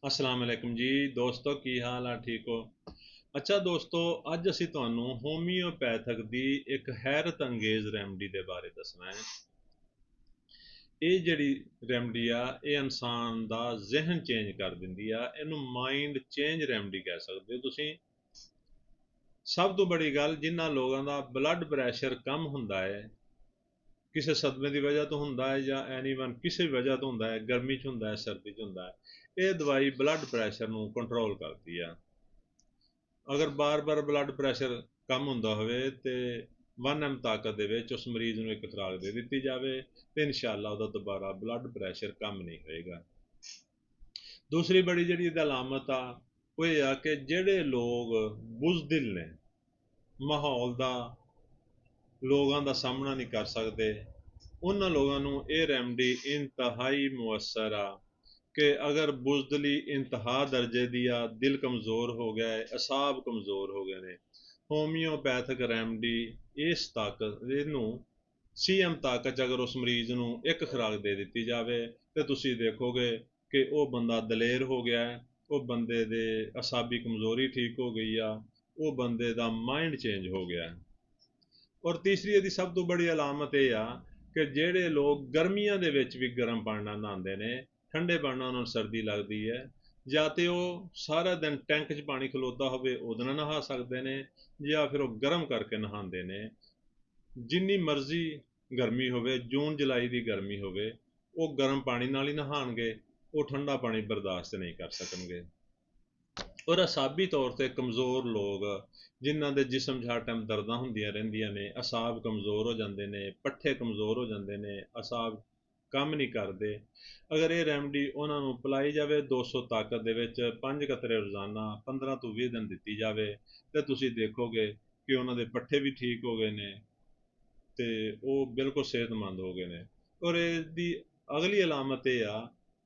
अस्सलाम वालेकुम जी दोस्तों की हाल है ठीक हो। अच्छा दोस्तों ਅੱਜ ਅਸੀਂ ਤੁਹਾਨੂੰ ਹੋਮਿਓਪੈਥਿਕ ਦੀ ਇੱਕ ਹੈਰਤ ਅੰਗੇਜ਼ ਰੈਮਡੀ ਦੇ ਬਾਰੇ ਦੱਸਣਾ ਹੈ। ਇਹ ਜਿਹੜੀ ਰੈਮਡੀ ਆ ਇਹ ਇਨਸਾਨ ਦਾ ਜ਼ਿਹਨ ਚੇਂਜ ਕਰ ਦਿੰਦੀ ਆ। ਇਹਨੂੰ ਮਾਈਂਡ ਚੇਂਜ ਰੈਮਡੀ ਕਹਿ ਸਕਦੇ ਹੋ ਤੁਸੀਂ। ਸਭ ਤੋਂ ਬੜੀ ਗੱਲ, ਜਿਨ੍ਹਾਂ ਲੋਕਾਂ ਦਾ ਬਲੱਡ ਪ੍ਰੈਸ਼ਰ ਕਮ ਹੁੰਦਾ ਹੈ, ਕਿਸੇ ਸਦਮੇ ਦੀ ਵਜ੍ਹਾ ਤੋਂ ਹੁੰਦਾ ਹੈ ਜਾਂ ਐਨੀਵਨ ਕਿਸੇ ਵੀ ਵਜ੍ਹਾ ਤੋਂ ਹੁੰਦਾ ਹੈ, ਗਰਮੀ 'ਚ ਹੁੰਦਾ ਹੈ, ਸਰਦੀ 'ਚ ਹੁੰਦਾ ਹੈ, ਇਹ ਦਵਾਈ ਬਲੱਡ ਪ੍ਰੈਸ਼ਰ ਨੂੰ ਕੰਟਰੋਲ ਕਰਦੀ ਆ। ਅਗਰ ਬਾਰ-ਬਾਰ ਬਲੱਡ ਪ੍ਰੈਸ਼ਰ ਕਮ ਹੁੰਦਾ ਹੋਵੇ ਤੇ 1 ਐਮ ਤਾਕਤ ਦੇ ਵਿੱਚ ਉਸ ਮਰੀਜ਼ ਨੂੰ ਇੱਕ ਖੁਰਾਕ ਦੇ ਦਿੱਤੀ ਜਾਵੇ ਤੇ ਇਨਸ਼ਾਅੱਲਾ ਉਹਦਾ ਦੁਬਾਰਾ ਬਲੱਡ ਪ੍ਰੈਸ਼ਰ ਕਮ ਨਹੀਂ ਹੋਏਗਾ। ਦੂਸਰੀ ਬੜੀ ਜਿਹੜੀ ਇਹਦੀ ਅਲਾਮਤ ਆ ਉਹ ਇਹ ਆ ਕਿ ਜਿਹੜੇ ਲੋਕ ਬੁਜ਼ਦਿਲ ਨੇ, ਮਾਹੌਲ ਦਾ ਲੋਕਾਂ ਦਾ ਸਾਹਮਣਾ ਨਹੀਂ ਕਰ ਸਕਦੇ, ਉਹਨਾਂ ਲੋਕਾਂ ਨੂੰ ਇਹ ਰੈਮਡੀ ਇੰਤਹਾਈ ਮੁਅੱਸਰ ਆ ਕਿ ਅਗਰ ਬੁਜ਼ਦਲੀ ਇੰਤਹਾ ਦਰਜੇ ਦੀ ਆ, ਦਿਲ ਕਮਜ਼ੋਰ ਹੋ ਗਿਆ ਹੈ, ਅਸਾਬ ਕਮਜ਼ੋਰ ਹੋ ਗਏ ਨੇ, ਹੋਮਿਓਪੈਥਿਕ ਰੈਮਡੀ ਇਸ ਤਾਕਤ ਇਹਨੂੰ ਸੀਐਮ ਤਾਕਤ 'ਚ ਅਗਰ ਉਸ ਮਰੀਜ਼ ਨੂੰ ਇੱਕ ਖੁਰਾਕ ਦੇ ਦਿੱਤੀ ਜਾਵੇ ਤੇ ਤੁਸੀਂ ਦੇਖੋਗੇ ਕਿ ਉਹ ਬੰਦਾ ਦਲੇਰ ਹੋ ਗਿਆ ਹੈ, ਉਹ ਬੰਦੇ ਦੇ ਅਸਾਬੀ ਕਮਜ਼ੋਰੀ ਠੀਕ ਹੋ ਗਈ ਆ, ਉਹ ਬੰਦੇ ਦਾ ਮਾਈਂਡ ਚੇਂਜ ਹੋ ਗਿਆ। ਔਰ ਤੀਸਰੀ ਇਹਦੀ ਸਭ ਤੋਂ ਬੜੀ ਅਲਾਮਤ ਇਹ ਆ ਕਿ ਜਿਹੜੇ ਲੋਕ ਗਰਮੀਆਂ ਦੇ ਵਿੱਚ ਵੀ ਗਰਮ ਪਾਣੀ ਨਾਲ ਨਹਾਉਂਦੇ ਨੇ, ਠੰਡੇ ਪਾਣੀ ਨਾਲ ਉਹਨਾਂ ਨੂੰ ਸਰਦੀ ਲੱਗਦੀ ਹੈ, ਜਾਂ ਤੇ ਉਹ ਸਾਰਾ ਦਿਨ ਟੈਂਕ 'ਚ ਪਾਣੀ ਖਲੋਤਾ ਹੋਵੇ ਉਹਦੇ ਨਾਲ ਨਹਾ ਸਕਦੇ ਨੇ, ਜਾਂ ਫਿਰ ਉਹ ਗਰਮ ਕਰਕੇ ਨਹਾਉਂਦੇ ਨੇ। ਜਿੰਨੀ ਮਰਜ਼ੀ ਗਰਮੀ ਹੋਵੇ, ਜੂਨ ਜੁਲਾਈ ਦੀ ਗਰਮੀ ਹੋਵੇ, ਉਹ ਗਰਮ ਪਾਣੀ ਨਾਲ ਹੀ ਨਹਾਉਣਗੇ, ਉਹ ਠੰਡਾ ਪਾਣੀ ਬਰਦਾਸ਼ਤ ਨਹੀਂ ਕਰ ਸਕਣਗੇ। ਔਰ ਅਸਾਬੀ ਤੌਰ 'ਤੇ ਕਮਜ਼ੋਰ ਲੋਕ, ਜਿਨ੍ਹਾਂ ਦੇ ਜਿਸਮ 'ਚ ਹਰ ਟਾਈਮ ਦਰਦਾਂ ਹੁੰਦੀਆਂ ਰਹਿੰਦੀਆਂ ਨੇ, ਅਸਾਬ ਕਮਜ਼ੋਰ ਹੋ ਜਾਂਦੇ ਨੇ, ਪੱਠੇ ਕਮਜ਼ੋਰ ਹੋ ਜਾਂਦੇ ਨੇ, ਅਸਾਬ ਕੰਮ ਨਹੀਂ ਕਰਦੇ, ਅਗਰ ਇਹ ਰੈਮਡੀ ਉਹਨਾਂ ਨੂੰ ਪਿਲਾਈ ਜਾਵੇ 200 ਤਾਕਤ ਦੇ ਵਿੱਚ 5 ਕਤਰੇ ਰੋਜ਼ਾਨਾ 15 ਤੋਂ 20 ਦਿਨ ਦਿੱਤੀ ਜਾਵੇ ਤੇ ਤੁਸੀਂ ਦੇਖੋਗੇ ਕਿ ਉਹਨਾਂ ਦੇ ਪੱਠੇ ਵੀ ਠੀਕ ਹੋ ਗਏ ਨੇ ਤੇ ਉਹ ਬਿਲਕੁਲ ਸਿਹਤਮੰਦ ਹੋ ਗਏ ਨੇ। ਔਰ ਇਹਦੀ ਅਗਲੀ ਅਲਾਮਤ ਇਹ ਆ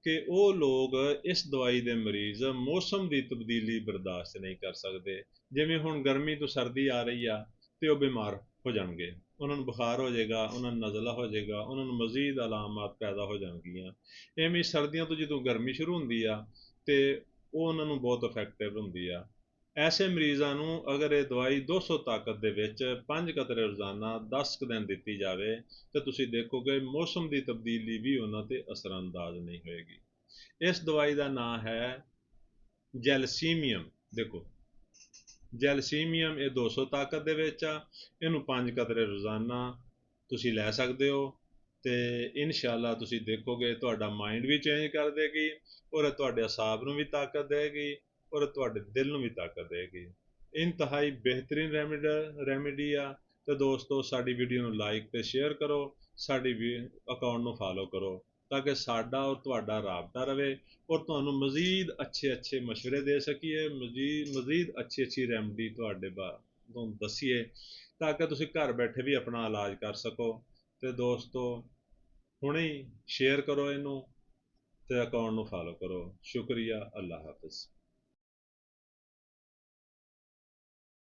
ਕਿ ਉਹ ਲੋਕ, ਇਸ ਦਵਾਈ ਦੇ ਮਰੀਜ਼, ਮੌਸਮ ਦੀ ਤਬਦੀਲੀ ਬਰਦਾਸ਼ਤ ਨਹੀਂ ਕਰ ਸਕਦੇ। ਜਿਵੇਂ ਹੁਣ ਗਰਮੀ ਤੋਂ ਸਰਦੀ ਆ ਰਹੀ ਆ ਤੇ ਉਹ ਬਿਮਾਰ ਹੋ ਜਾਣਗੇ, ਉਹਨਾਂ ਨੂੰ ਬੁਖਾਰ ਹੋ ਜਾਏਗਾ, ਉਹਨਾਂ ਨੂੰ ਨਜ਼ਲਾ ਹੋ ਜਾਏਗਾ, ਉਹਨਾਂ ਨੂੰ ਮਜ਼ੀਦ ਅਲਾਮਤ ਪੈਦਾ ਹੋ ਜਾਣਗੀਆਂ। ਐਵੇਂ ਸਰਦੀਆਂ ਤੋਂ ਜਦੋਂ ਗਰਮੀ ਸ਼ੁਰੂ ਹੁੰਦੀ ਆ ਤੇ ਉਹ ਉਹਨਾਂ ਨੂੰ ਬਹੁਤ ਇਫੈਕਟਿਵ ਹੁੰਦੀ ਆ। ਐਸੇ ਮਰੀਜ਼ਾਂ ਨੂੰ ਅਗਰ ਇਹ ਦਵਾਈ 200 ਤਾਕਤ ਦੇ ਵਿੱਚ 5 ਕਤਰੇ ਰੋਜ਼ਾਨਾ 10 ਕੁ ਦਿਨ ਦਿੱਤੀ ਜਾਵੇ ਤੇ ਤੁਸੀਂ ਦੇਖੋਗੇ ਮੌਸਮ ਦੀ ਤਬਦੀਲੀ ਵੀ ਉਹਨਾਂ 'ਤੇ ਅਸਰਅੰਦਾਜ਼ ਨਹੀਂ ਹੋਏਗੀ। ਇਸ ਦਵਾਈ ਦਾ ਨਾਂ ਹੈ ਜੈਲਸੀਮੀਅਮ। ਦੇਖੋ ਜੈਲਸੀਮੀਅਮ, ਇਹ 200 ਤਾਕਤ ਦੇ ਵਿੱਚ ਆ, ਇਹਨੂੰ 5 ਕਤਰੇ ਰੋਜ਼ਾਨਾ ਤੁਸੀਂ ਲੈ ਸਕਦੇ ਹੋ ਤੇ ਇਨਸ਼ਾਅੱਲਾ ਤੁਸੀਂ ਦੇਖੋਗੇ ਤੁਹਾਡਾ ਮਾਈਂਡ ਵੀ ਚੇਂਜ ਕਰ ਦੇਗੀ ਔਰ ਤੁਹਾਡੇ ਅਸਾਬ ਨੂੰ ਵੀ ਤਾਕਤ ਦੇਗੀ ਔਰ ਤੁਹਾਡੇ ਦਿਲ ਨੂੰ ਵੀ ਤਾਕਤ ਦੇਗੀ। ਇੰਤਹਾਈ ਬਿਹਤਰੀਨ ਰੈਮੇਡੀ ਆ। ਤੇ ਦੋਸਤੋ ਸਾਡੀ ਵੀਡੀਓ ਨੂੰ ਲਾਈਕ ਤੇ ਸ਼ੇਅਰ ਕਰੋ, ਸਾਡੀ ਅਕਾਊਂਟ ਨੂੰ ਫਾਲੋ ਕਰੋ ਤਾਂ ਕਿ ਸਾਡਾ ਔਰ ਤੁਹਾਡਾ ਰਾਬਤਾ ਰਵੇ ਔਰ ਤੁਹਾਨੂੰ ਮਜ਼ੀਦ ਅੱਛੇ ਮਸ਼ਵਰੇ ਦੇ ਸਕੀਏ, ਮਜ਼ੀਦ ਅੱਛੀ ਰੈਮਡੀ ਤੁਹਾਡੇ ਤੁਹਾਨੂੰ ਦੱਸੀਏ ਤਾਂ ਕਿ ਤੁਸੀਂ ਘਰ ਬੈਠੇ ਵੀ ਆਪਣਾ ਇਲਾਜ ਕਰ ਸਕੋ। ਤੇ ਦੋਸਤੋ ਹੁਣੇ ਹੀ ਸ਼ੇਅਰ ਕਰੋ ਇਹਨੂੰ ਤੇ ਅਕਾਊਂਟ ਨੂੰ ਫਾਲੋ ਕਰੋ। ਸ਼ੁਕਰੀਆ, ਅੱਲਾ ਹਾਫਿਜ਼।